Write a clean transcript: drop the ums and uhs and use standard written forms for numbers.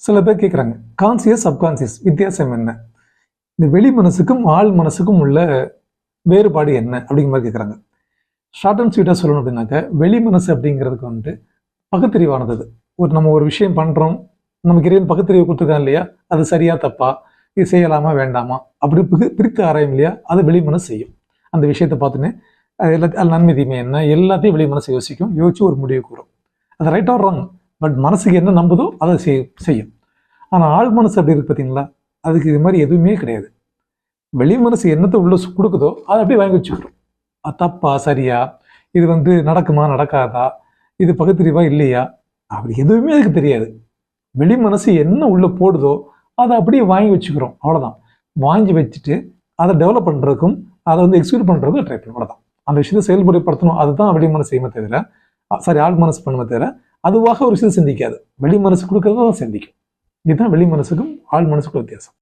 சில பேர் கேட்குறாங்க, கான்சியஸ் சப்கான்சியஸ் வித்தியாசம் என்ன? இந்த வெளி மனசுக்கும் ஆள் மனசுக்கும் உள்ள வேறுபாடு என்ன அப்படிங்கிற மாதிரி கேட்குறாங்க. ஷார்ட் அண்ட் ஸ்வீட்டாக சொல்லணும் அப்படின்னாக்க, வெளி மனசு அப்படிங்கிறதுக்கு வந்துட்டு பகுத்தறிவானது. நம்ம ஒரு விஷயம் பண்ணுறோம், நமக்கு இறைவன் பகுத்தறிவு கொடுத்துருக்கான் இல்லையா, அது சரியா தப்பா, இது செய்யலாமா வேண்டாமா அப்படி பிரித்து ஆராயும் இல்லையா, அது வெளி மனசு செய்யும். அந்த விஷயத்தை பார்த்துன்னு எல்லாத்தையும் நன்மை தீமை என்ன எல்லாத்தையும் வெளி மனசு யோசிச்சு ஒரு முடிவு கூறும். அது ரைட் ஆர் ராங், பட் மனசுக்கு என்ன நம்புதோ அதை செய்யும். ஆனால் ஆள் மனசு அப்படி இருக்கு பார்த்தீங்களா, அதுக்கு இது மாதிரி எதுவுமே கிடையாது. வெளி மனசு என்னத்தை உள்ள கொடுக்குதோ அதை அப்படியே வாங்கி வச்சுக்கிறோம். அது தப்பா சரியா, இது நடக்குமா நடக்காதா, இது பகுத்தறிவா இல்லையா, அப்படி எதுவுமே அதுக்கு தெரியாது. வெளி மனசு என்ன உள்ள போடுதோ அதை அப்படியே வாங்கி வச்சுக்கிறோம், அவ்வளோதான். வாங்கி வச்சுட்டு அதை டெவலப் பண்ணுறதுக்கும் அதை எக்ஸிக்யூட் பண்ணுறதுக்கும் ட்ரை பண்ணணும், அவ்வளோதான். அந்த விஷயத்தை செயல்படுத்தணும், அதுதான் வெளி மனசு செய்யுமே தவிர, ஆள் மனசு பண்ணுமே தவிர அதுவாக ஒரு விஷயம் சிந்திக்காது. வெளி மனசு கொடுக்கறத சிந்திக்கும். இதுதான் வெளி மனசுக்கும் ஆள் மனசுக்கும் வித்தியாசம்.